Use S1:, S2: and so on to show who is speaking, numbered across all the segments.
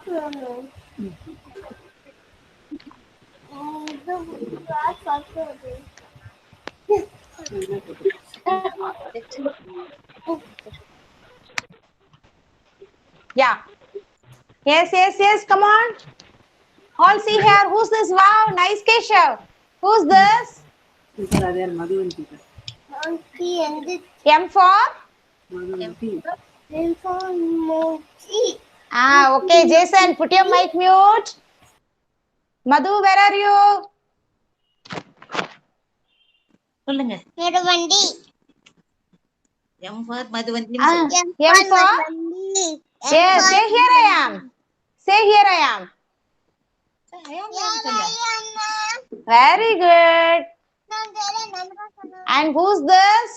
S1: No.
S2: Yeah. Yes. Come on. All see here. Who's this? Wow, nice Keshav. Who's this? M for? Ah, okay. Jason, put your mic mute. Madhu, where are you?
S1: சொல்லுங்க M for Madhuvanti
S2: M for? Yes, say here I am. Say here I am. Very good. And who's this?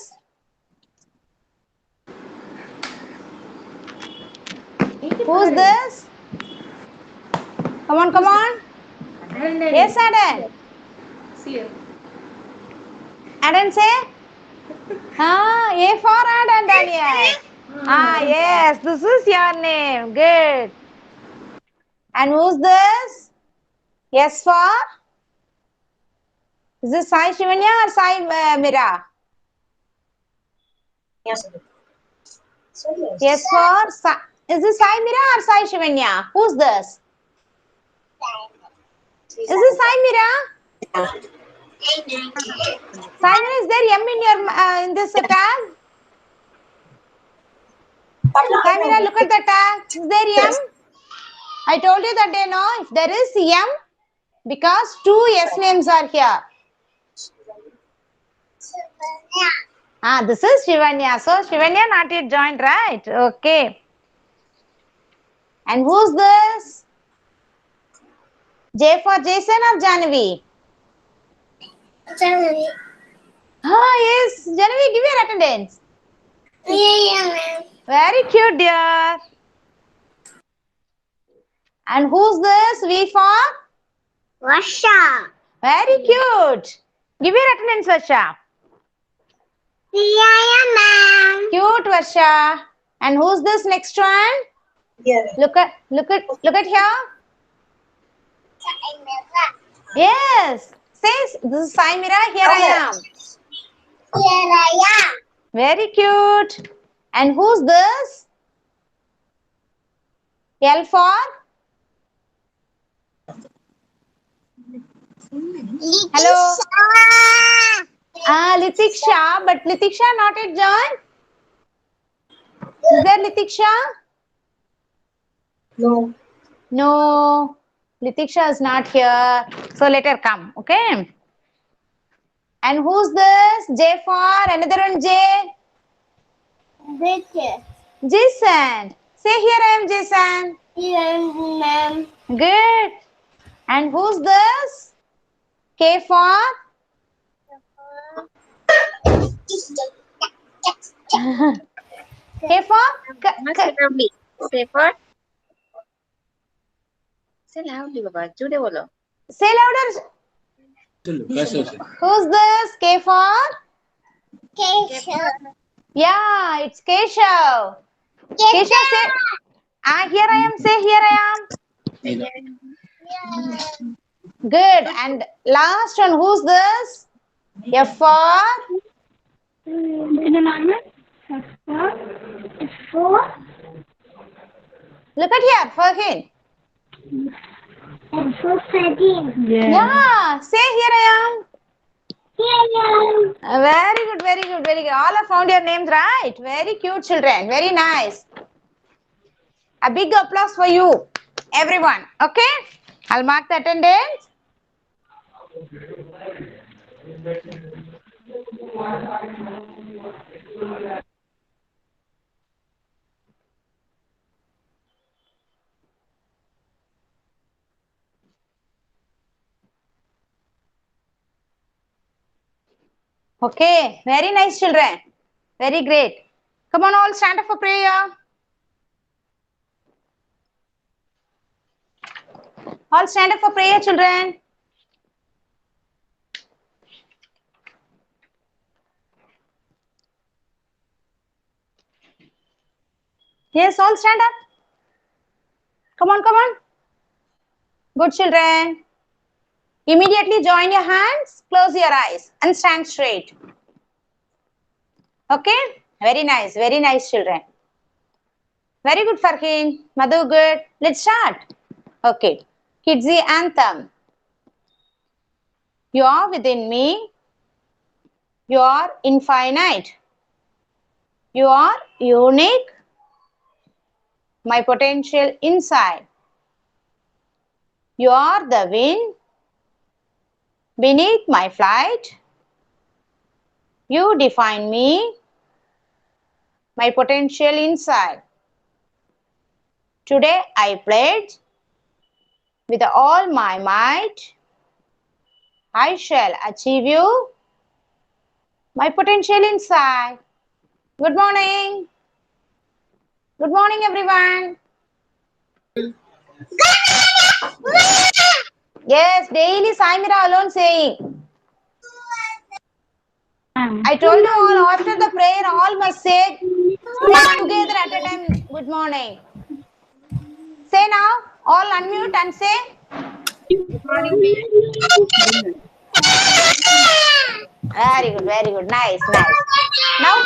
S2: Who's this? Come on. Yes, Adan. Adan say? A for Adan, Daniel. Yes, this is your name. Good. And who's this? Yes for? Is this Sai Shivanya or Sai Mira? Yes for? Is this Sai Mira or Sai Shivanya? Who's this? Is this Sai Mira? Sai Mira, is there M in your in this tag? Sai Mira, look at the tag. Is there M? I told you that day, no? If there is M, because two S names are here. This is Shivanya. So Shivanya not yet joined, right? Okay. And who's this? J for Jason or Janavi?
S1: Janavi.
S2: Yes. Janavi, give your attendance.
S1: Yeah, ma'am.
S2: Very cute, dear. And who's this? V for?
S1: Varsha.
S2: Very cute. Give your attendance, Varsha.
S1: Yeah, ma'am.
S2: Cute, Varsha. And who's this next one?
S1: Yeah.
S2: Look at here. Yes. Says this is Sai Mira. Here I am.
S1: Here I am.
S2: Very cute. And who's this? L for? Hello. Litiksha. But Litiksha not yet joined. Is there Litiksha? No. Litiksha is not here. So let her come. Okay. And who's this? J for? Another one J. Jason. Say here I am, Jason.
S1: Here, ma'am.
S2: Good. And who's this? K for? K for?
S1: Say for? Say loudly, Baba. Jude bolo.
S2: Say louder. Who's this? K for?
S1: Keshav.
S2: Yeah, it's Keshav. Keshav, say. Here I am. Say here I am. Good. And last one, who's this? F for? Look at here, for him. Yeah, say here I am. Very good. All have found your names, right? Very cute children. Very nice. A big applause for you, everyone. Okay? I'll mark the attendance. Okay, very nice children. Very great. Come on, all stand up for prayer. All stand up for prayer, children. Yes, all stand up. Come on, come on. Good children. Immediately join your hands, close your eyes and stand straight. Okay? Very nice children. Very good, Farheen. Madhu, good. Let's start. Okay. Kidsy anthem. You are within me. You are infinite. You are unique. My potential inside. You are the wind beneath my flight. You define me. My potential inside. Today I pledge with all my might. I shall achieve you. My potential inside. Good morning. Good morning, everyone. Yes, daily Saimira alone saying. I told you all after the prayer, all must say together at a time. Good morning. Say now, all unmute and say.
S1: Good morning, ma'am.
S2: Very good. Nice. Now,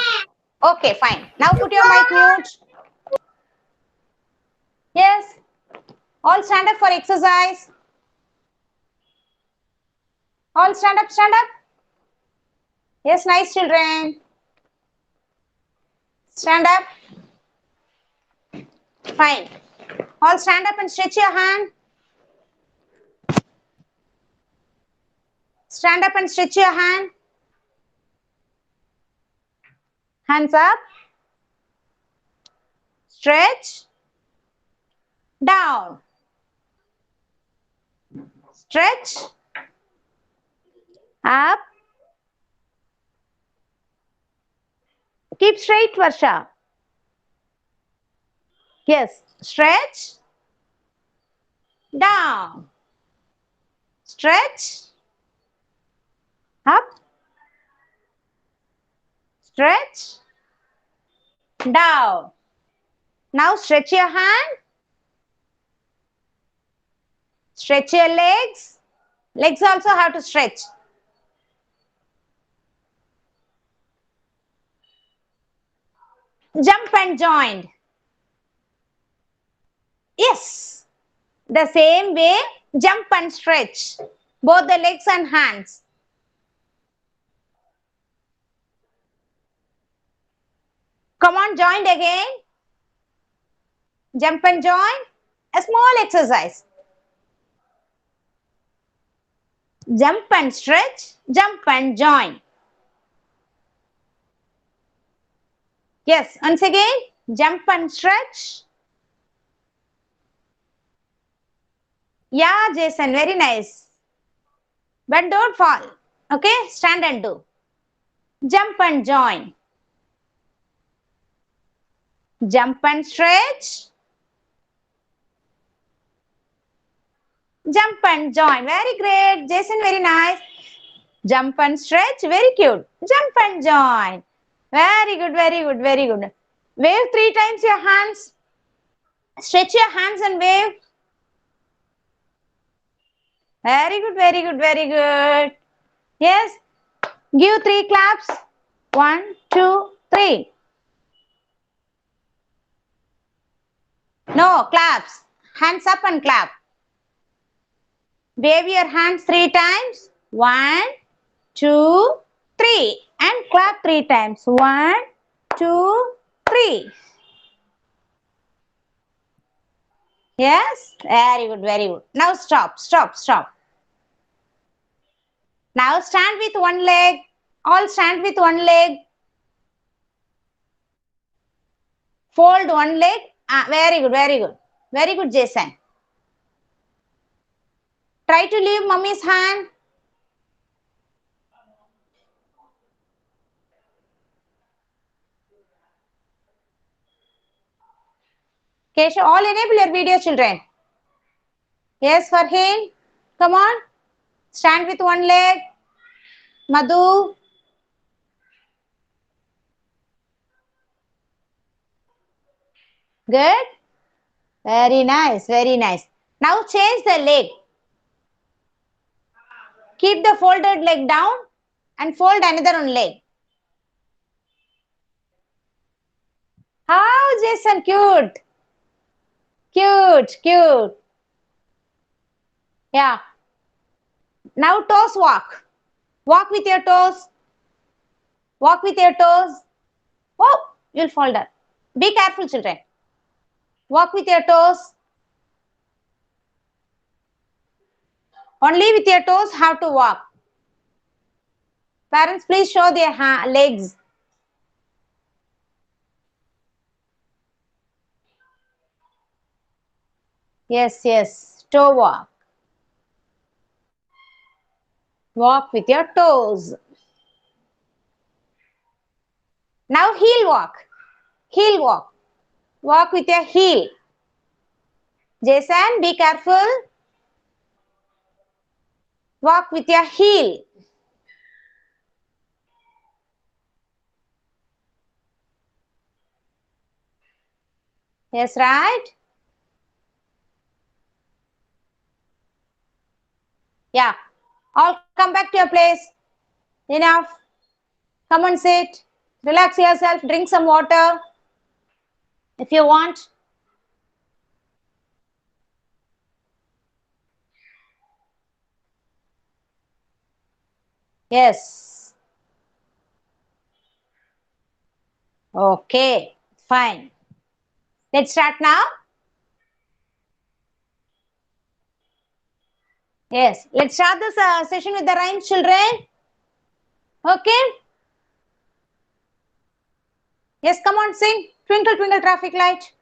S2: okay, fine. Now put your mic mute. Yes. All stand up for exercise. All stand up. Yes, nice children. Stand up. Fine. All stand up and stretch your hand. Stand up and stretch your hand. Hands up. Stretch. Down. Stretch. Up. Keep straight, Varsha. Yes. Stretch. Down. Stretch. Up. Stretch. Down. Now stretch your hand. Stretch your legs. Legs also have to stretch. Jump and join. Yes. The same way, jump and stretch. Both the legs and hands. Come on, join again. Jump and join. A small exercise. Jump and stretch. Jump and join. Yes, once again. Jump and stretch. Yeah, Jason, very nice. But don't fall. Okay, stand and do. Jump and join. Jump and stretch. Jump and join. Very great. Jason, very nice. Jump and stretch. Very cute. Jump and join. Very good. Wave 3 times your hands. Stretch your hands and wave. Very good. Yes. Give 3 claps. 1, 2, 3. No, claps. Hands up and clap. Wave your hands 3 times. 1, 2, 3. And clap 3 times. 1, 2, 3. Yes? Very good. Now stop. Now stand with one leg. All stand with one leg. Fold one leg. Very good. Very good, Jason. Try to leave mummy's hand. Keshav, all enable your video, children. Yes, Farheen. Come on. Stand with one leg. Madhu. Good. Very nice, very nice. Now change the leg. Keep the folded leg down and fold another one leg. How, Jason, cute. Cute, cute. Yeah. Now toes walk. Walk with your toes. Walk with your toes. Oh, you'll fall down. Be careful, children. Walk with your toes. Only with your toes have to walk. Parents, please show their legs. Yes, yes. Toe walk. Walk with your toes. Now heel walk. Heel walk. Walk with your heel. Jason, be careful. Walk with your heel. Yes, right? Yeah. All come back to your place. Enough. Come and sit. Relax yourself. Drink some water if you want. Yes. Okay. Fine. Let's start now. Yes. Let's start this session with the rhymes, children. Okay. Yes, come on, sing. Twinkle, twinkle, traffic light.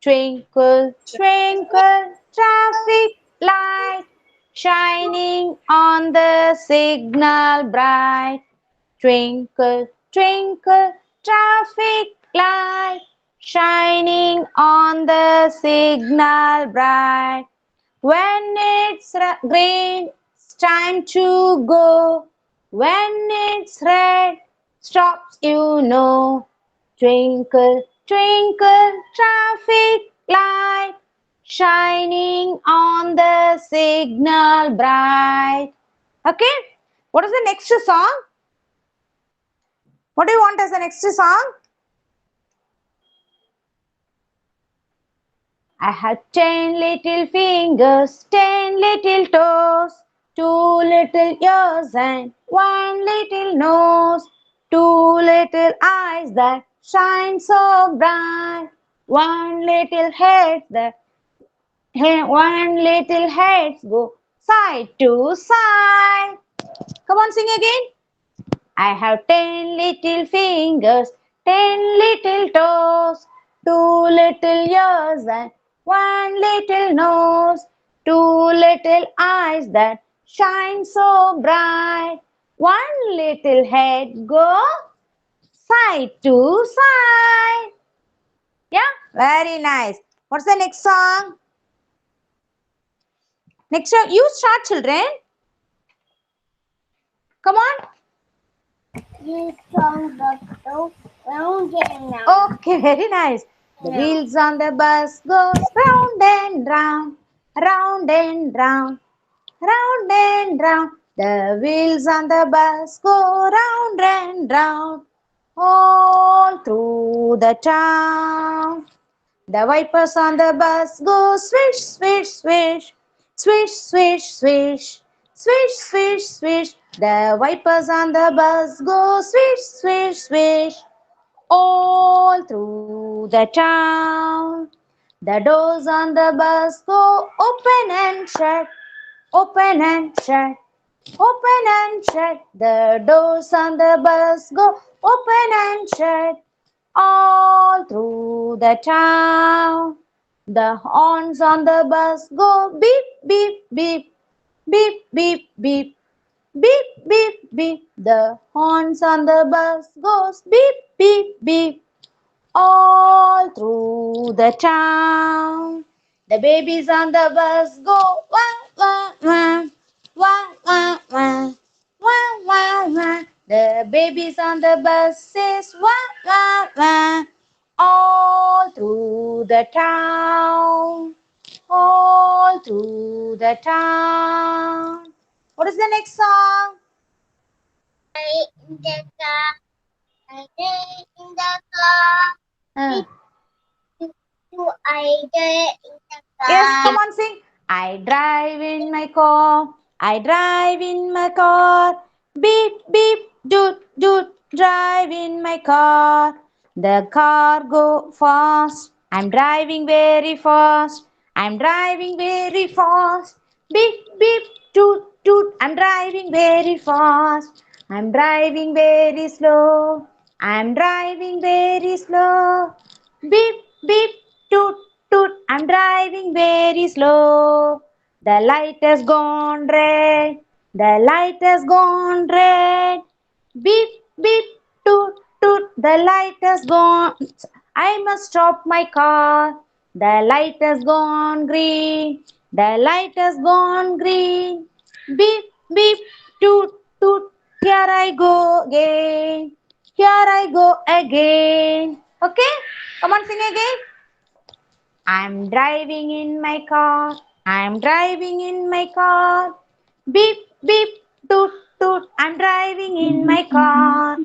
S2: Twinkle, twinkle, traffic light, shining on the signal bright. Twinkle, twinkle, traffic light, shining on the signal bright. When it's green, it's time to go. When it's red, stops, you know. Twinkle, twinkle, traffic light, shining on the signal bright. Okay, what is the next song? What do you want as the next song? I have 10 little fingers, 10 little toes, 2 little ears and 1 little nose, 2 little eyes that shine so bright, 1 little head that 1 little heads go side to side. Come on, sing again. I have 10 little fingers, 10 little toes, 2 little ears and 1 little nose, 2 little eyes that shine so bright, 1 little head go side to side. Yeah, very nice. What's the next song? Next song, you start, children. Come on.
S1: You song the round and round.
S2: Okay, very nice. The
S1: Yeah.
S2: wheels on the bus goes round and round, round and round, round and round. The wheels on the bus go round and round, all through the town. The wipers on the bus go swish, swish, swish, swish, swish, swish, swish, swish, swish. The wipers on the bus go swish, swish, swish, all through the town. The doors on the bus go open and shut, open and shut, open and shut. The doors on the bus go open and shut, all through the town. The horns on the bus go beep, beep, beep, beep, beep, beep, beep, beep, beep. The horns on the bus goes beep, beep, beep, all through the town. The babies on the bus go wah, wah, wah, wah, wah, wah, wah, wah, wah. The babies on the bus says wah, wah, wah, all through the town, all through the town. What is the next song?
S1: I in the car, I day in the car.
S2: Uh,
S1: Do I day in the car?
S2: yes, come on, sing. I drive in my car. I drive in my car. Beep, beep, doot, doot. Drive in my car. The car go fast. I'm driving very fast. I'm driving very fast. Beep, beep, toot, toot. I'm driving very fast. I'm driving very slow. I'm driving very slow. Beep, beep, toot, toot. I'm driving very slow. The light has gone red. The light has gone red. Beep, beep, toot, toot. The light has gone. I must stop my car. The light has gone green. The light has gone green. Beep, beep, toot, toot. Here I go again. Here I go again. Okay? Come on, sing again. I'm driving in my car. I'm driving in my car. Beep, beep, toot, toot. I'm driving in my car.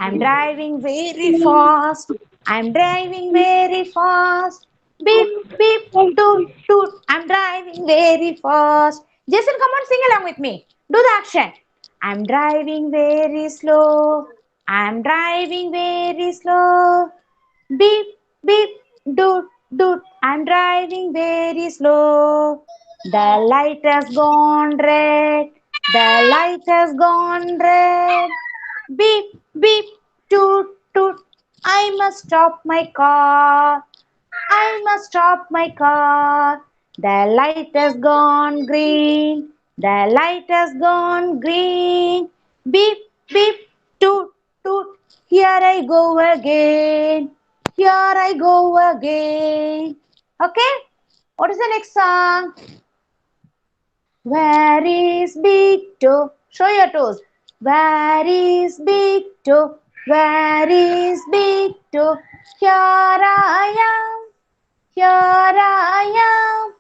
S2: I'm driving very fast. I'm driving very fast. Beep, beep, toot, toot. I'm driving very fast. Jason, come on, sing along with me. Do the action. I'm driving very slow. I'm driving very slow. Beep, beep, doot, doot. I'm driving very slow. The light has gone red. The light has gone red. Beep, beep, toot, toot. I must stop my car. I must stop my car. The light has gone green. The light has gone green. Beep, beep, toot, toot. Here I go again. Here I go again. Okay? What is the next song? Where is Big Toe? Show your toes. Where is Big Toe? Where is Big Toe? Here I am. Here I am.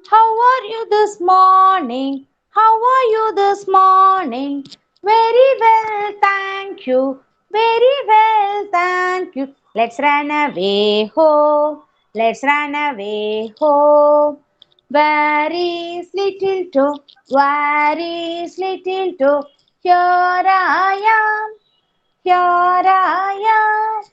S2: How are you this morning? How are you this morning? Very well, thank you. Very well, thank you. Let's run away home. Let's run away home. Where is little toe? Where is little toe? Here I am. Here I am.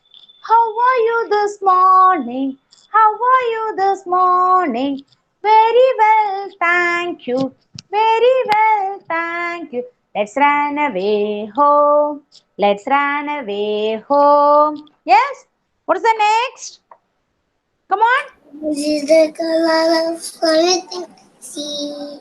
S2: How are you this morning? How are you this morning? Very well, thank you. Very well, thank you. Let's run away home. Let's run away home. Yes? What is the next? Come on.
S1: This is the color of everything I see.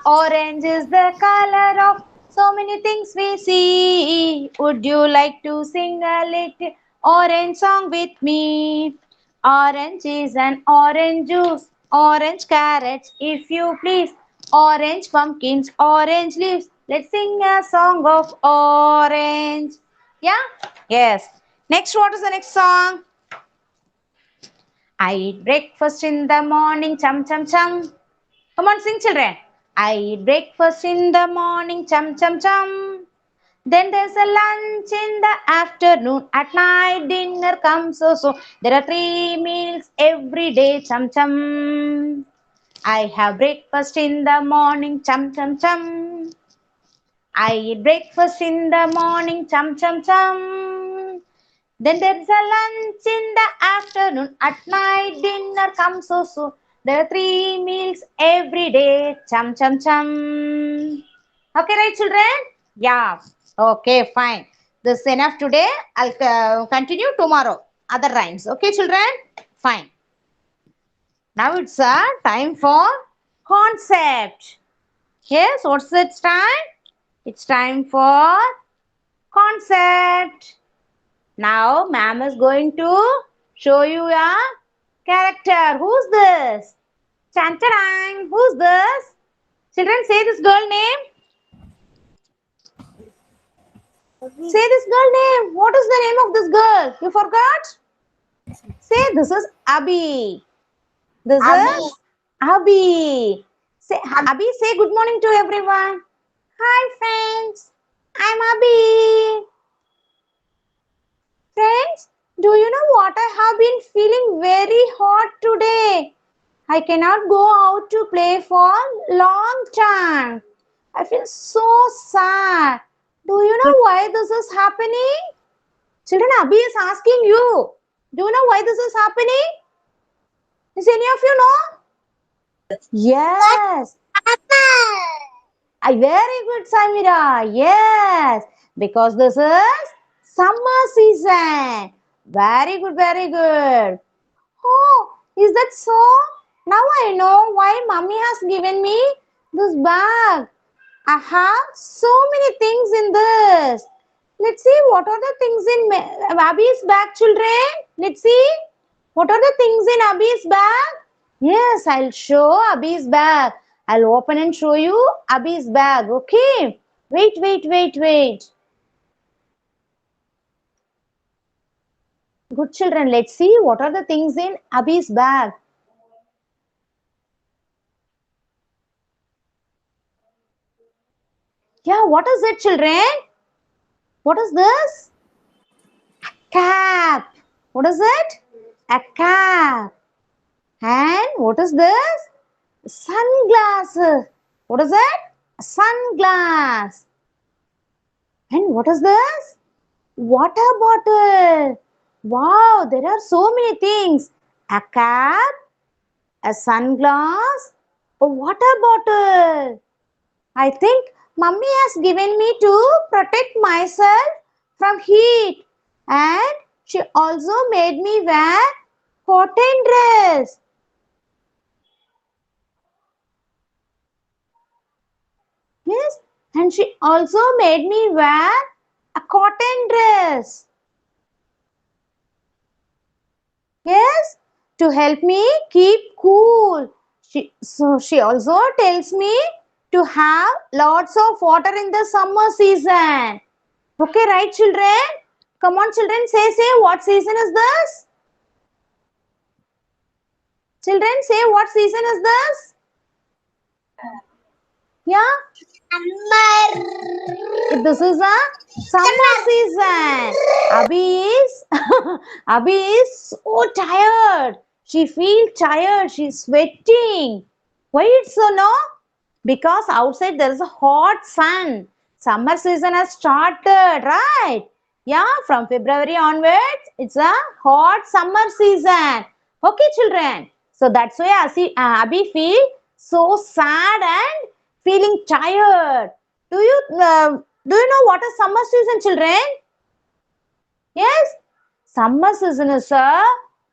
S2: Orange is the color of so many things we see. Would you like to sing a little orange song with me? Orange is an orange juice, orange carrots, if you please. Orange pumpkins, orange leaves. Let's sing a song of orange. Yeah? Yes. Next, what is the next song? I eat breakfast in the morning, chum chum chum. Come on, sing, children. I eat breakfast in the morning, chum chum chum. Then there's a lunch in the afternoon. At night, dinner comes so. There are 3 meals every day, chum chum. I have breakfast in the morning, chum chum chum. I eat breakfast in the morning, chum chum chum. Then there's a lunch in the afternoon. At night, dinner comes so. There are 3 meals every day. Chum chum chum. Okay, right, children? Yeah. Okay, fine. This is enough today. I'll continue tomorrow. Other rhymes. Okay, children? Fine. Now it's time for concept. Yes, what's it time? It's time for concept. Now, ma'am is going to show you a character. Who's this? Chantadang. Who's this? Children, say this girl name. Say this girl name. What is the name of this girl? You forgot? Say this is Abhi. This
S1: Abhi.
S2: is Abhi. Say Abhi, say good morning to everyone. Hi friends. I'm Abhi. Friends, do you know what? I have been feeling very hot today. I cannot go out to play for long time. I feel so sad. Do you know why this is happening? Children, Abhi is asking you. Do you know why this is happening? Does any of you know? Yes. Very good, Samira. Yes. Because this is summer season. Very good, very good. Oh, is that so? Now I know why mommy has given me this bag. I have so many things in this. Let's see what are the things in Abhi's bag, children. Let's see. What are the things in Abhi's bag? Yes, I'll show Abhi's bag. I'll open and show you Abhi's bag. Okay. Wait, wait, wait, wait. Good children, let's see what are the things in Abhi's bag. Yeah, what is it, children? What is this? Cap. What is it? A cap. And what is this? Sunglasses. What is it? A sunglass. And what is this? Water bottle. Wow, there are so many things. A cap, a sunglass, a water bottle. I think mummy has given me to protect myself from heat. And she also made me wear cotton dress. Yes, and she also made me wear a cotton dress. Yes, to help me keep cool. She also tells me to have lots of water in the summer season. Okay, right, children? Come on, children, say, what season is this? Children, say, what season is this? Yeah?
S1: Summer.
S2: This is a summer season. Abhi is so tired. She feels tired. She's sweating. Why it's so no? Because outside there is a hot sun. Summer season has started, right? Yeah, from February onwards, it's a hot summer season. Okay, children. So that's why Abhi feel so sad and feeling tired. Do you know what is summer season, children? Yes, summer season is a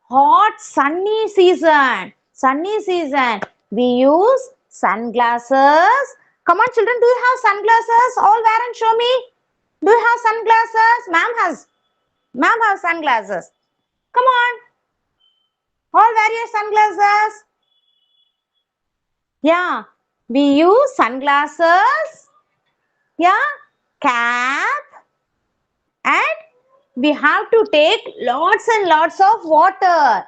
S2: hot sunny season. Sunny season. We use sunglasses. Come on, children, do you have sunglasses? All wear and show me. Do you have sunglasses? Ma'am has. Ma'am has sunglasses. Come on. All wear your sunglasses. Yeah, we use sunglasses. Yeah, cap. And we have to take lots and lots of water.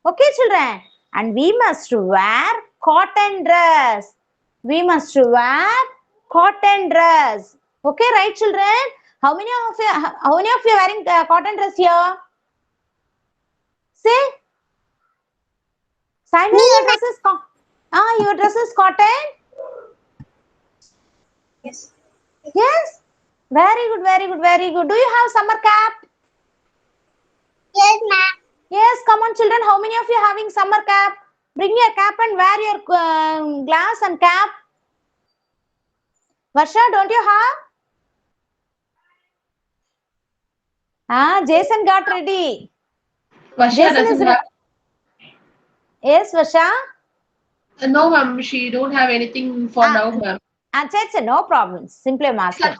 S2: Okay, children? And we must wear cotton dress. We must wear cotton dress. Okay, right, children? How many of you are wearing cotton dress here? Say, Simon, your dress is cotton?
S1: Yes.
S2: Yes. Very good, very good, very good. Do you have summer cap?
S1: Yes, ma'am.
S2: Yes, come on, children. How many of you having summer cap? Bring your cap and wear your glass and cap. Varsha, don't you have? Jason got ready.
S3: Vasha
S2: Jason is
S3: doesn't
S2: ready.
S3: have.
S2: Yes, Varsha.
S3: No, ma'am. She don't have anything for now, ma'am.
S2: It's no problem. Simply I'm asking.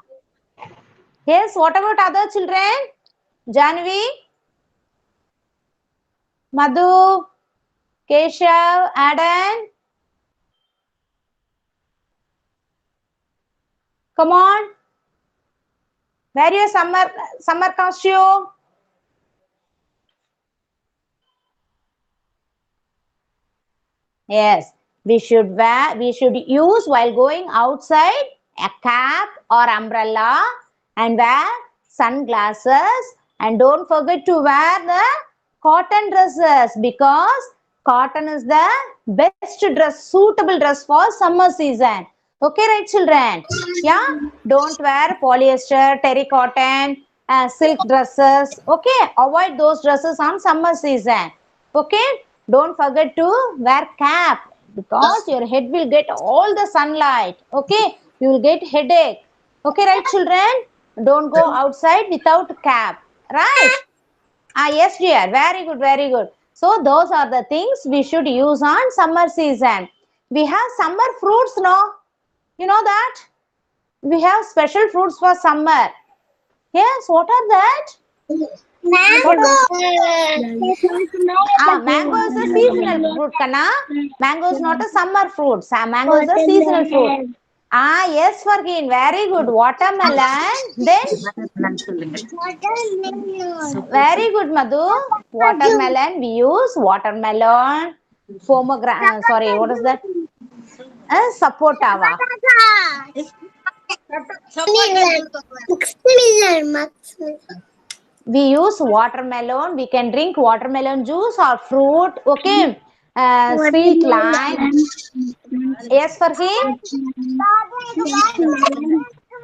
S2: Yes, what about other children? Janvi, Madhu, Keshav, Adan. Come on. Wear your summer costume. Yes, we should use while going outside a cap or umbrella and wear sunglasses, and don't forget to wear the cotton dresses because cotton is the best dress, suitable dress for summer season. Okay, right, children? Yeah, don't wear polyester, terracotta, silk dresses. Okay, avoid those dresses on summer season. Okay, don't forget to wear cap because your head will get all the sunlight. Okay, you will get headache. Okay, right, children? Don't go outside without cap. Right? Ah, yes, dear. Very good, very good. So those are the things we should use on summer season. We have summer fruits, no? You know that? We have special fruits for summer. Yes, what are that?
S1: Mango.
S2: Mango is a seasonal fruit, Kana. Mango is not a summer fruit. Mango is a seasonal fruit. Yes, Fargin. Very good. Watermelon. Then, very good, Madhu. Watermelon. We use watermelon. Pomegranate. Sorry, what is that? Sapotava. We use watermelon. We can drink watermelon juice or fruit. Okay. Sweet lime. Yes, Farheen?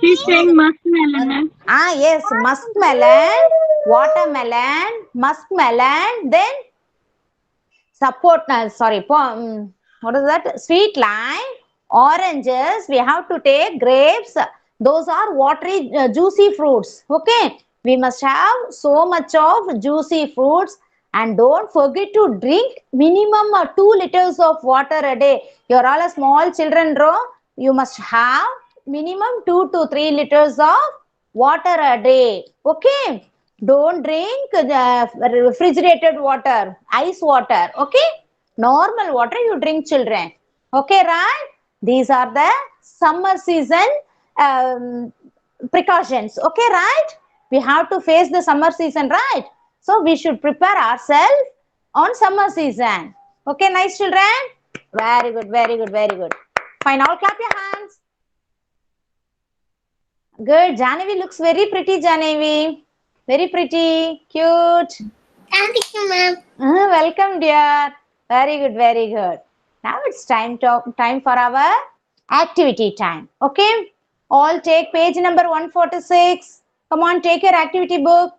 S4: She's saying muskmelon.
S2: Yes, muskmelon, watermelon, muskmelon, then what is that? Sweet lime, oranges. We have to take grapes. Those are watery, juicy fruits. Okay, we must have so much of juicy fruits, and don't forget to drink minimum 2 liters of water a day. You are all a small children, bro. You must have minimum 2 to 3 liters of water a day. Okay, don't drink refrigerated water, ice water. Okay, normal water you drink, children. Okay, right? These are the summer season precautions. Okay, right? We have to face the summer season, right? So we should prepare ourselves on summer season. Okay, nice, children. Very good, very good, very good. Fine, all clap your hands. Good. Janavi looks very pretty, Janavi. Very pretty, cute.
S1: Thank you, ma'am.
S2: Welcome, dear. Very good, very good. Now it's time for our activity time. Okay? All take page number 146. Come on, take your activity book.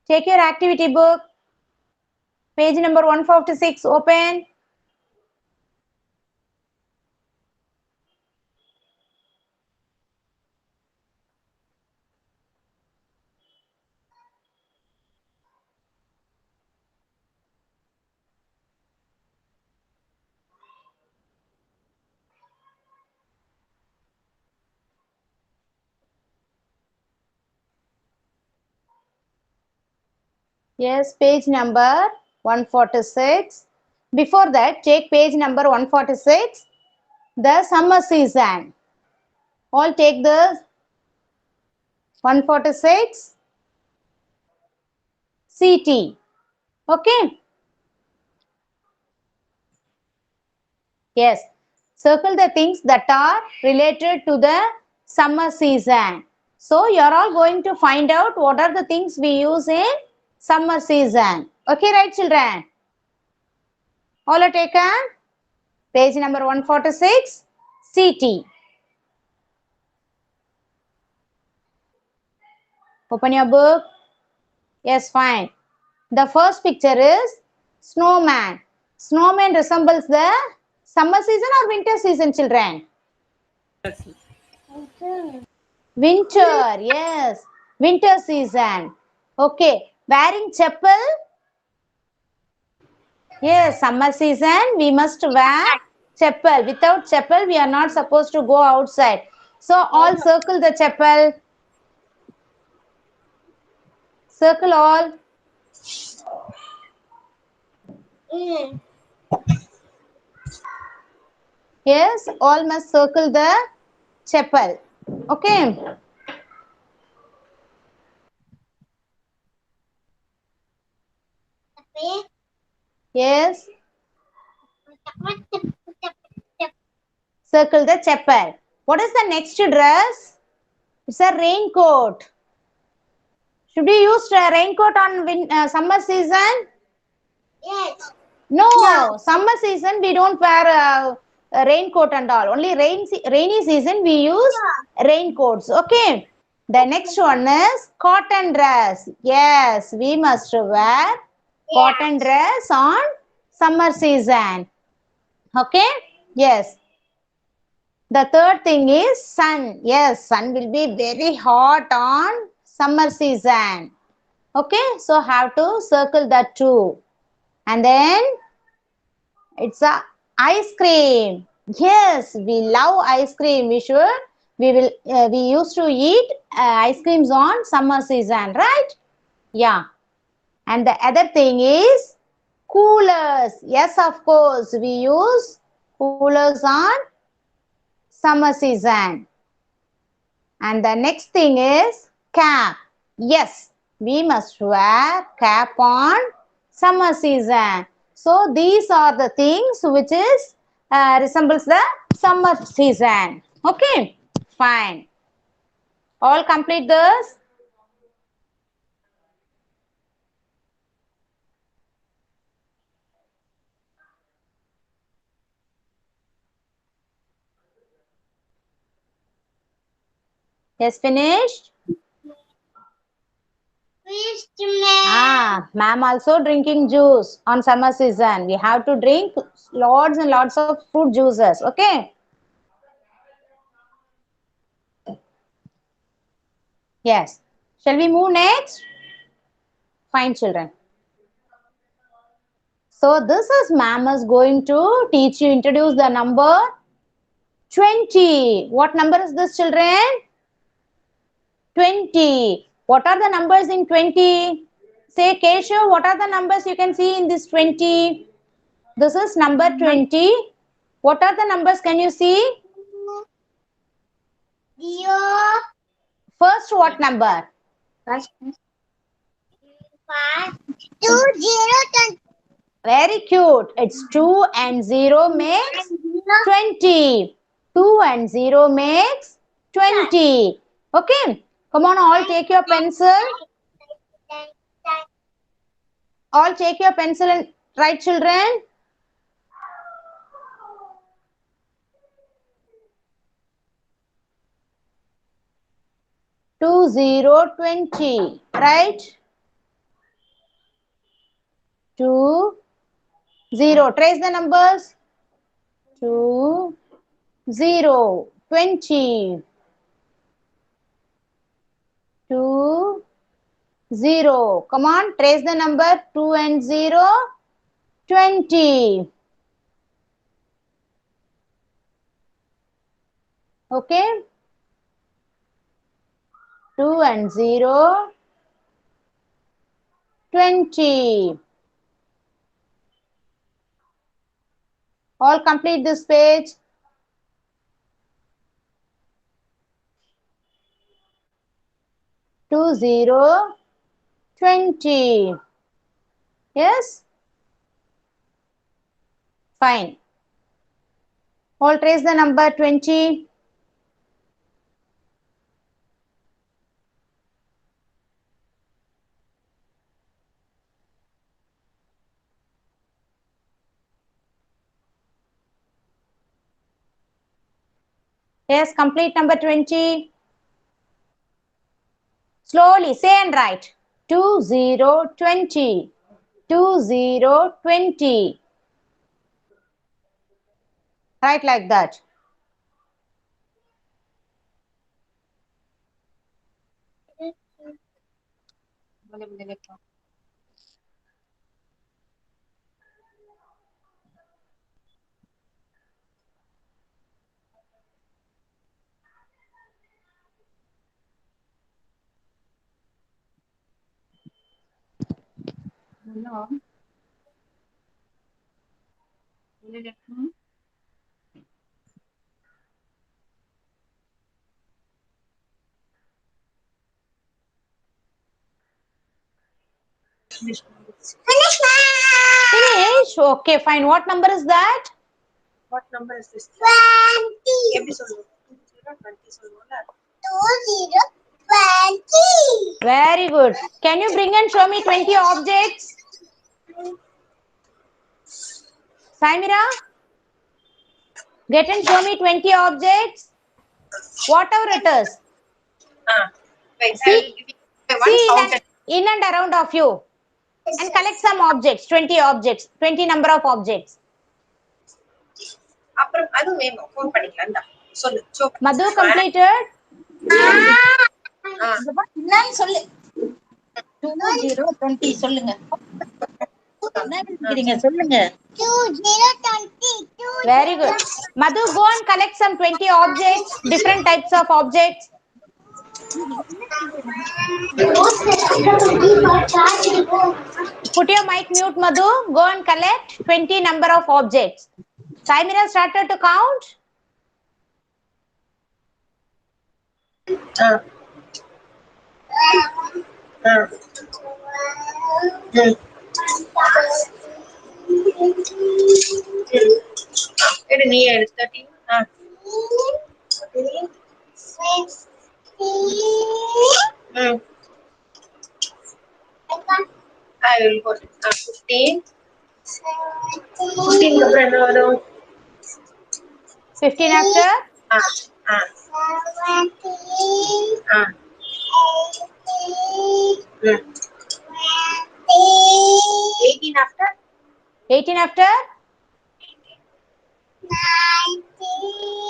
S2: Take your activity book. Page number 146, open. Yes, page number 146. Before that, take page number 146. The summer season. All take the 146. CT. Okay. Yes. Circle the things that are related to the summer season. So you are all going to find out what are the things we use in summer season. Okay, right, children? All are taken? Page number 146. CT. Open your book. Yes, fine. The first picture is snowman. Snowman resembles the summer season or winter season, children? Winter, yes. Winter season. Okay. Wearing chappal? Yes, summer season. We must wear chappal. Without chappal, we are not supposed to go outside. So, all circle the chappal. Circle all. Yes, all must circle the chapel. Okay.
S1: Tapi,
S2: Yes.
S1: macam
S2: Circle the chapel. What is the next dress? It's a raincoat. Should we use a raincoat on summer season?
S1: yes.
S2: No,
S1: No.
S2: summer season we don't wear a raincoat and all. Only rainy season we use raincoats. Okay. The next one is cotton dress. Yes, we must wear cotton dress on summer season. Okay. Yes. The third thing is sun. Yes, sun will be very hot on summer season. Okay. So have to circle that too. And then it's a ice cream. Yes, we love ice cream. We used to eat ice creams on summer season, right? Yeah. And the other thing is coolers. Yes, of course, we use coolers on summer season. And the next thing is cap. Yes, we must wear cap on summer season. So these are the things which is resembles the summer season. Okay, fine. All complete this. Yes, finished.
S1: Fish man.
S2: Ah, ma'am also drinking juice on summer season. We have to drink lots and lots of fruit juices. Okay. Yes. Shall we move next? Fine, children. So this is ma'am is going to teach you, introduce the number 20. What number is this, children? 20. What are the numbers in 20? Say, Keshav, what are the numbers you can see in this 20? This is number 20. What are the numbers can you see?
S1: Zero.
S2: First, what number?
S1: Five. 20.
S2: Very cute. It's 2 and 0 makes 20. 2 and 0 makes 20. Okay. Come on, all take your pencil. All take your pencil and write, children. Two, 0, 20. Right? 2, 0. Trace the numbers. 2, 0, 20. 2, 0. Come on, trace the number 2 and 0, 20. Okay. 2 and 0, 20. All complete this page. Two, 0, 20. Yes? Fine. All trace the number 20. Yes, complete number 20. Slowly say and write. 2, 0, 20. 2, 0, 20. Write like that.
S3: Hello.
S1: Finish.
S2: Finish. Okay, fine. What number is that?
S1: What number is this? 20. எப்படி சொல்லுவோம்? 20 சொல்லுவோம்ல. 20.
S2: Very good. Can you bring and show me 20 objects? Saimira? Get and show me 20 objects. Whatever it is.
S1: Wait,
S2: See,
S1: I will give you one
S2: see
S1: count.
S2: in and around of you. And collect some objects. 20 objects. 20 number of objects.
S1: அப்புறம் அது வேணும் phone பண்ணிக்கலாம்டா சொல்லு
S2: Madhu completed?
S5: என்னன்னு சொல்லு 20 20 சொல்லுங்க என்ன நினைக்கிறீங்க சொல்லுங்க
S1: 20.
S2: Very good. Madhu, go and collect some 20 objects. Different types of objects. Put your mic mute, Madhu. Go and collect 20 number of objects. Saimira started to count.
S1: எடு நீ எடு 13 I will go 15 15 அப்புறம் என்ன வரும்
S2: 15 after?
S1: 18 after
S2: 18 after?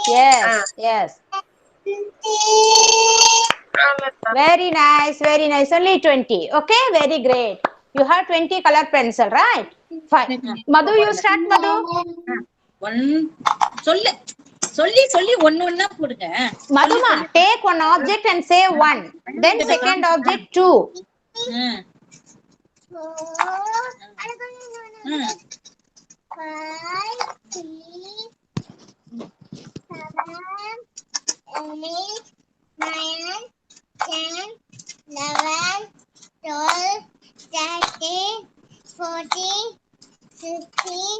S2: Yes, yes. Very nice, very nice. Only 20. Okay, very great. You have 20 color pencil, right? Fine. Madhu, you start, Madhu.
S5: One சொல்லு சொல்லி சொல்லி ஒண்ணா போடுங்க
S2: Madhuma, take one object and say one. Then second object, two.
S5: ம், ம்.
S1: 5, 6, 7, 8, 9, 10, 11, 12, 13, 14, 15,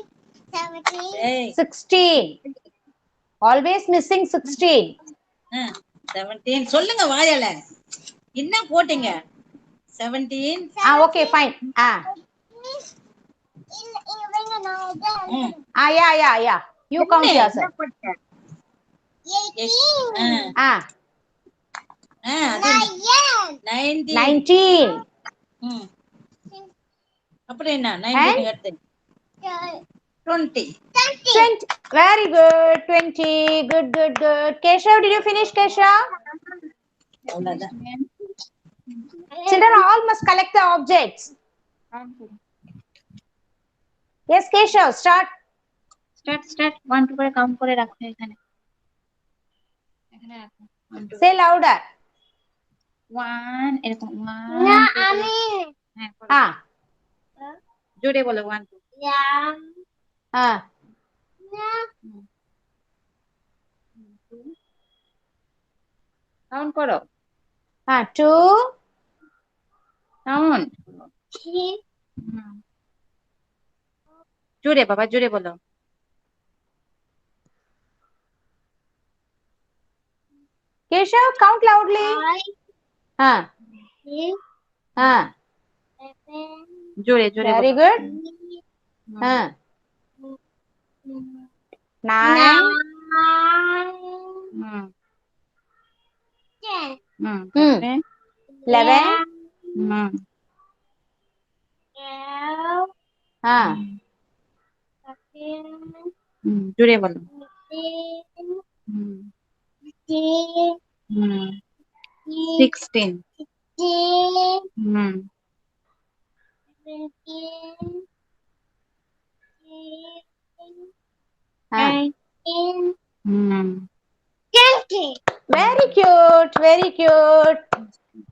S1: 17.
S5: ஏய்
S2: 16. Always missing 16.
S5: 17 சொல்லுங்க வாயால என்ன போட்டீங்க 17
S2: Okay, fine.
S5: ம்.
S2: Yeah. You count
S5: என்ன
S2: yourself.
S5: போட்டீங்க?
S1: 18,
S5: ஆ,
S2: Ah,
S5: அது 19
S2: 19.
S5: ம். அப்புறம் என்ன 19 அடுத்து 20
S2: 20. Very good. 20. Good. Keshav, did you finish, Keshav?
S5: அவ்வளவுதான்
S2: Children all must collect the objects. Yes, Keshav, start.
S4: Start 1 2 করে কাউন্ট করে রাখো এখানে এখানে রাখো 1 2
S2: Say louder.
S4: 1 এরকম 1 হ্যাঁ
S2: Ah.
S5: জোরে বলো 1 2
S2: Ah.
S5: কাউন্ট করো
S2: 2.
S5: কাউন্ট জোরে বাবা জোরে বলো
S2: Keshav, count loudly.
S1: 5, 6,
S5: জোরে জোরে
S2: Very
S5: বলো
S2: good.
S1: 7,
S2: 9.
S1: 9, 10,
S5: হুম
S2: 11.
S5: 12 জোরে বলো 16
S2: Very cute.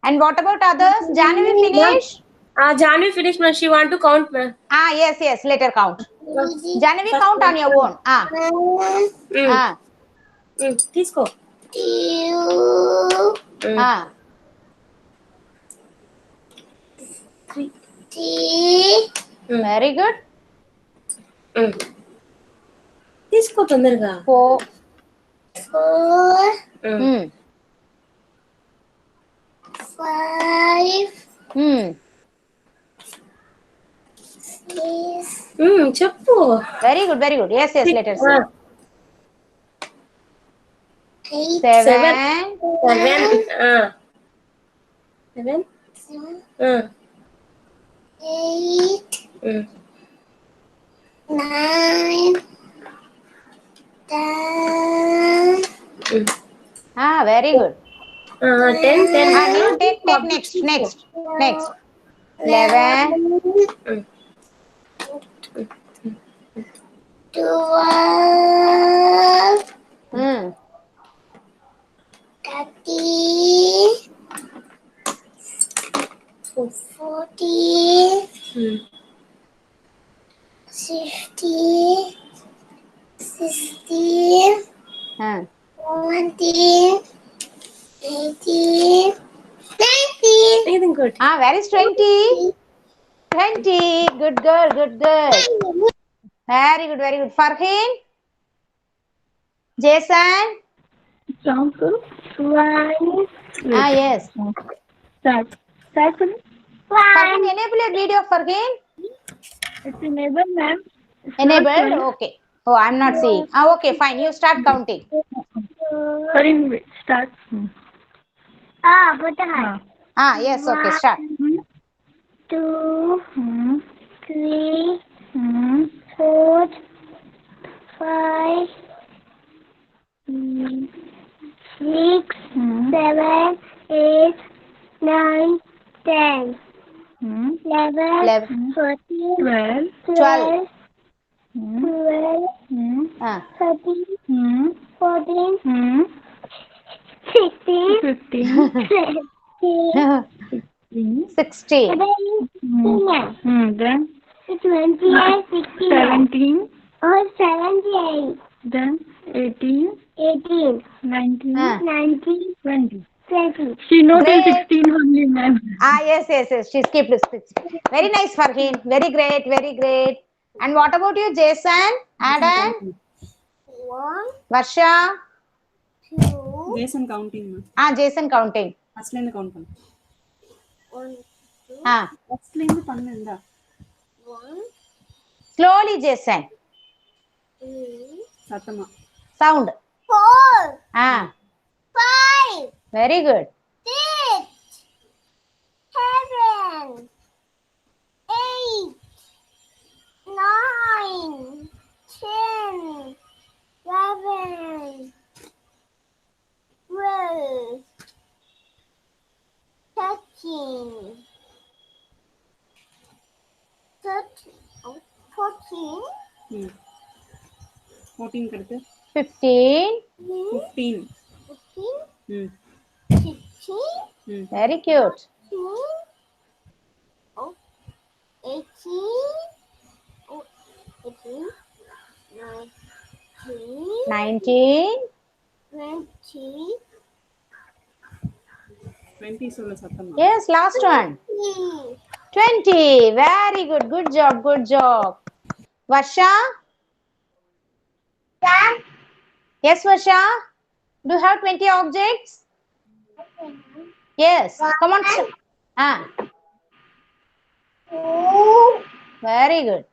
S2: And what about others? Janvi finish?
S3: Janvi finished, ma'am. She want to count, ma'am.
S2: Yes, later count. Janvi, count on your own.
S3: తీసుకో.
S1: 2,
S3: 3.
S1: 3,
S2: Very good.
S6: తీసుకో తొందరగా
S2: 4.
S1: 4,
S2: Hmm.
S1: 5,
S2: Hmm.
S1: 6,
S6: చెప్పు
S2: Very good. Very good. Yes, yes. Let us see.
S1: 8,
S2: 7.
S6: 7
S1: 8, 9, 10,
S2: Very good.
S6: 10
S2: Neil, take next. 11.
S1: 12,
S2: Hmm.
S1: 13, 14, 15, 16, 17, 18, 19.
S6: ఇది ఇంకోటి
S2: Where is 20? 20. Good girl. Very good. Farheen. Jason.
S1: Example 1.
S2: Yes.
S1: Start.
S2: Farheen, enable your video, Farheen.
S1: It's enabled, ma'am.
S2: Enabled. Okay. Oh, I'm not seeing. Okay, fine. You start counting.
S1: Sorry, start. But
S2: Yes. Okay. Start.
S1: 2, 3, 4, 5, 6, 7, 8, 9, 10, 11, 14, 12, 13, 14, 16,
S2: 16.
S1: Then 28, 17, or 78. Then 18, 19, 20. She noted
S2: Great.
S1: 16 only, ma'am.
S2: Yes. She skipped. Very nice, Farheen. Very great. And what about you, Jason? Adam?
S1: 1,
S2: Varsha?
S1: 2,
S5: Jason counting.
S2: Jason counting.
S5: ஃபர்ஸ்ட்ல இருந்து count பண்ணு.
S1: 1, 2,
S5: ஃபர்ஸ்ட்ல இருந்து பண்ணுடா.
S1: 1,
S2: Slowly, Jason.
S1: 3,
S5: சத்தமா.
S2: Sound.
S1: 4, 5,
S2: Very good.
S1: 6, 7, 8, 9, 10, 11, 12, 13, 14,
S5: 14 அடுத்து
S2: 15.
S5: 15.
S1: 15,
S5: ம்
S1: 16,
S2: Very cute.
S1: 18,
S2: 19.
S1: 20,
S5: 20 சொல்ல சத்தமா.
S2: Yes, last one. 20. Very good. Good job. Varsha? Yes, Varsha? Do you have 20 objects? Yes. Come on. Very good.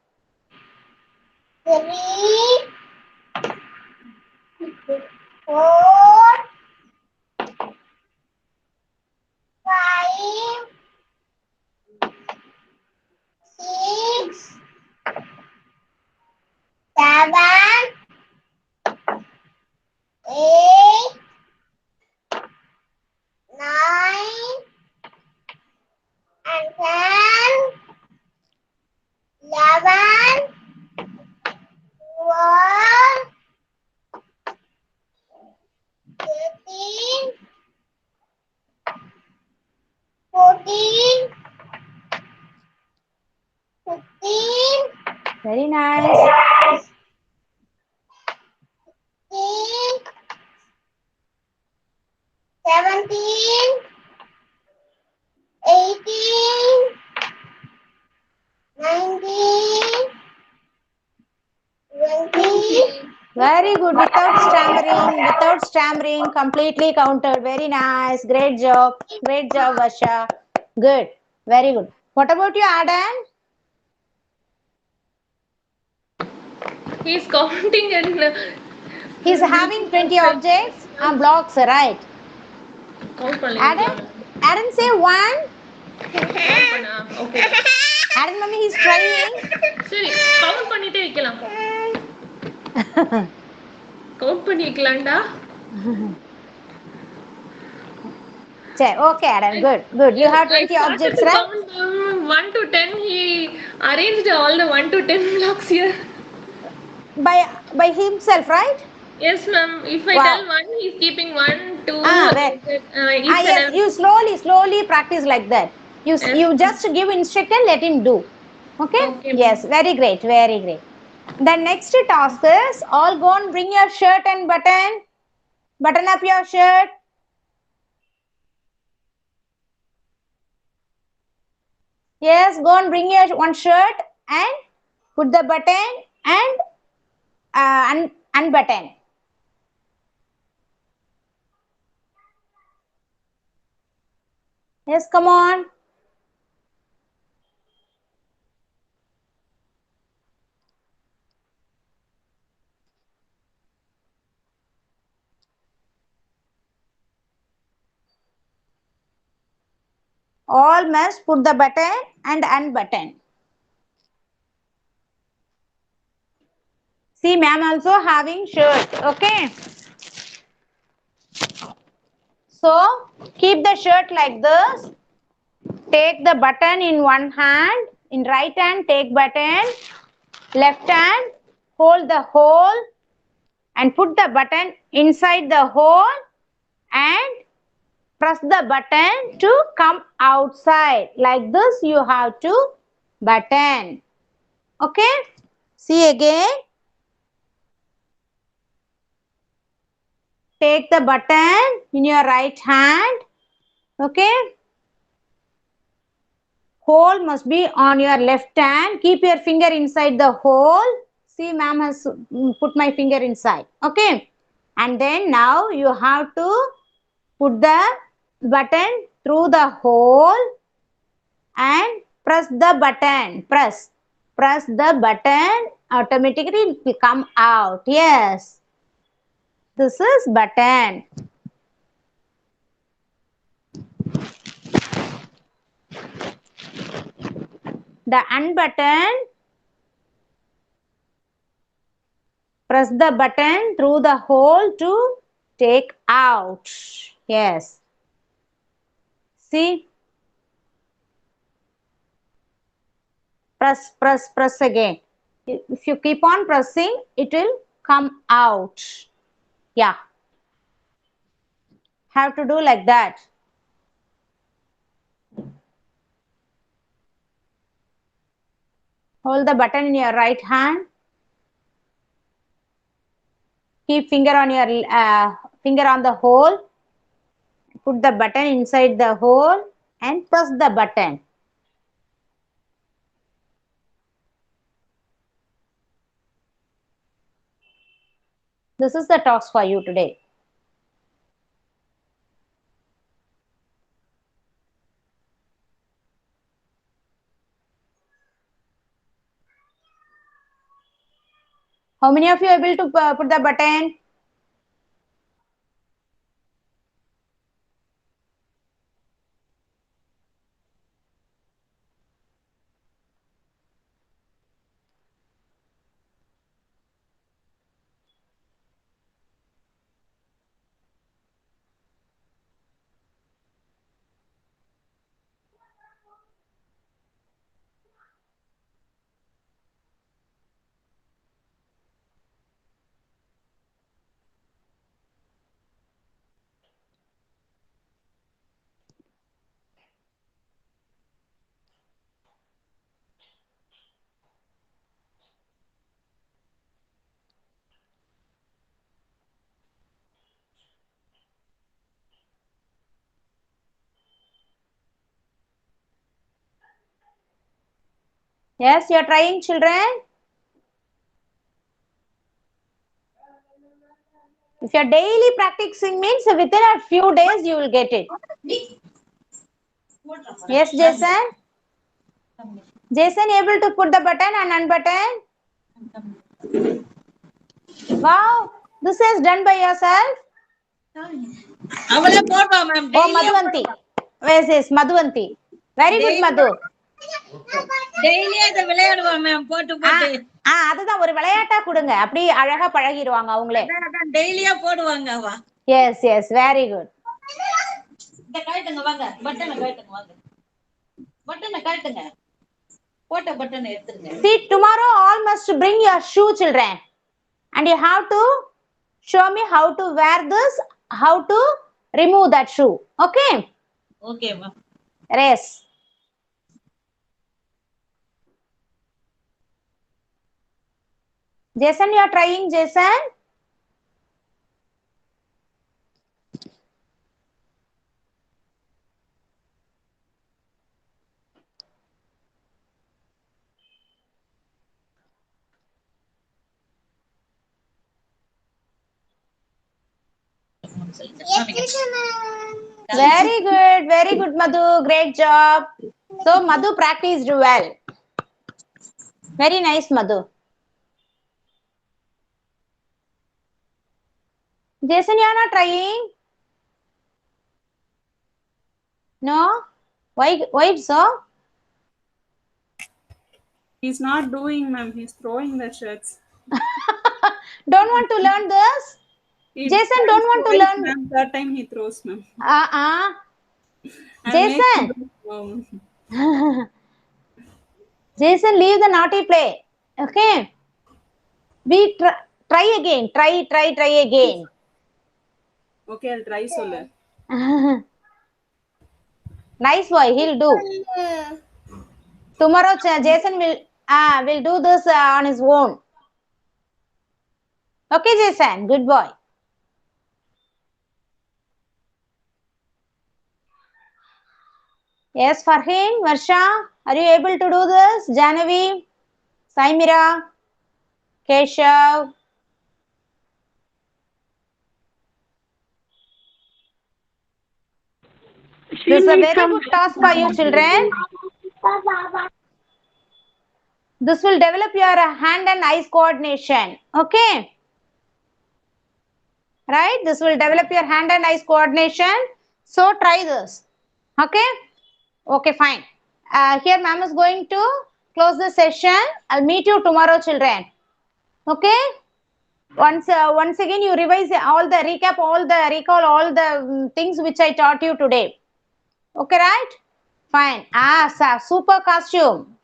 S1: 3, 4, 5, 6, 7, 8, 9, and 10, 11, 12, 13, 14, 15,
S2: Very nice.
S1: 16, 17, 18, 19, 20,
S2: Very good. Without stammering, completely counted. Very nice. Great job. Great job, Vasha. Good. Very good. What about you, Adam?
S6: He's counting and
S2: He's having 20 objects on blocks, right?
S6: count
S2: Adam?
S6: பண்ணலாம்.
S2: Adam, say one.
S6: Count பண்ணா. Okay.
S2: Adam, mommy, he's trying.
S6: சரி, count பண்ணிட்டே வைக்கலாம். Count பண்ணி வைக்கலாம்டா.
S2: Okay, Adam. Good. Good. You have 20
S6: I started
S2: objects,
S6: to
S2: right?
S6: count 1 to 10. He arranged all the 1 to 10 blocks here.
S2: By himself, right?
S6: Yes, ma'am. If I
S2: Wow.
S6: tell 1, he's keeping 1, 2.
S2: Yes, you slowly practice like that. You just give instruction, let him do. Okay?
S6: Okay,
S2: Yes, very great, very great. The next task is all go and bring your shirt and button. Button up your shirt. Yes, go and bring your one shirt and put the button and unbutton. Yes, come on. All must put the button and unbutton. See, ma'am also having shirt. Okay. So, keep the shirt like this. Take the button in one hand. In right hand, take button. Left hand, hold the hole and put the button inside the hole and press the button to come outside. Like this, you have to button. Okay. See again. Take the button in your right hand. Okay. Hole must be on your left hand. Keep your finger inside the hole. See, ma'am has put my finger inside. Okay. And then now you have to put the button through the hole and press the button. Press the button. Automatically it will come out. Yes. This is button. The unbutton, press the button through the hole to take out. Yes. See? Press again. If you keep on pressing, it will come out. Yeah. Have to do like that. Hold the button in your right hand. Keep finger on your finger on the hole. Put the button inside the hole and press the button. This is the task for you today. How many of you are able to put the button? Yes, you are trying, children. If you are daily practicing means within a few days you will get it. Yes, Jason. Jason able to put the button and unbutton? Wow, this is done by yourself.
S7: அவளே போடுவா ma'am
S2: Oh, Madhuvanti. Where is this? Madhuvanti. Very good, Madhu.
S7: Daily அத விளையாடுவா ma'am போட்டு போட்டு
S2: அதுதான் ஒரு விளையாட்டா கொடுங்க அப்படி அழகா பழகிடுவாங்க அவங்களே.
S7: டெய்லியா போடுவாங்க அவ.
S2: Yes yes very good.
S7: இந்த கழட்டுங்க வாங்க பட்டனை கழட்டுங்க வாங்க பட்டனை கழட்டுங்க போட்ட பட்டனை எடுத்துருங்க.
S2: See, tomorrow all must bring your shoe, children, and you have to show me how to wear this, how to remove that shoe. Okay?
S7: Okay ma'am.
S2: Race. Jason, you are trying, Jason?
S1: Yes, ma'am.
S2: Very good, Madhu. Great job. So, Madhu practiced well. Very nice, Madhu. Jason, you are not trying? No? Why so?
S5: He's not doing, ma'am. He's throwing the shirts.
S2: Don't want to learn this? Jason, don't want to learn.
S5: Ma'am, that time he throws, ma'am.
S2: Jason. Jason, leave the naughty play. Okay? We try again. Try again.
S5: Okay, I'll try, Solar.
S2: Nice boy, he'll do. Tomorrow Jason will do this on his own. Okay, Jason, good boy. Yes, Farheen, Varsha, are you able to do this? Janavi, Saimira, Keshav. This is a very good task for you, children. This will develop your hand and eyes coordination. Okay? Right? This will develop your hand and eyes coordination. So try this. Okay? Okay, fine. Here ma'am is going to close the session. I'll meet you tomorrow, children. Okay? Once again you revise recall all the things which I taught you today. Okay, right? Fine. Super costume.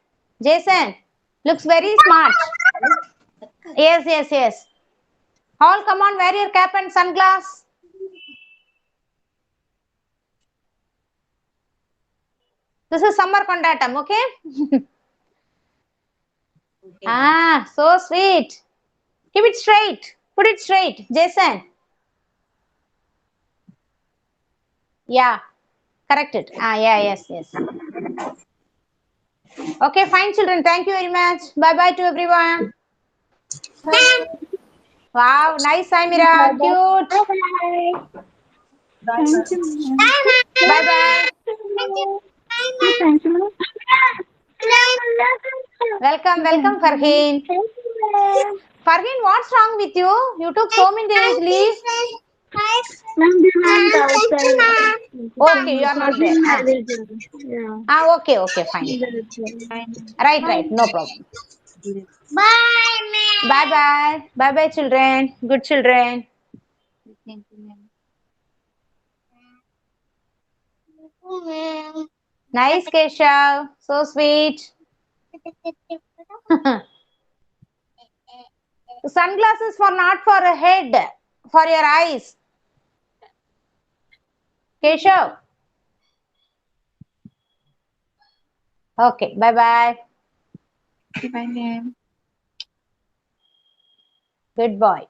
S2: Jason, looks very smart. Yes. All come on, wear your cap and sunglass. This is summer kondatam, okay? So sweet. Keep it straight. Put it straight, Jason. Yeah, correct it. Yes. Okay, fine, children. Thank you very much. Bye-bye to everyone. Wow, nice, Saimira. Cute. Bye-bye. Welcome, Farheen. Farheen, what's wrong with you? You took so many days leave. Okay, you are not there. Okay, fine. Right, no problem.
S1: Bye, ma'am.
S2: Bye, children. Good children. Nice, Keshav. So sweet. Sunglasses not for a head, for your eyes. Keshav. Okay, bye-bye.
S4: Bye, ma'am.
S2: Good boy.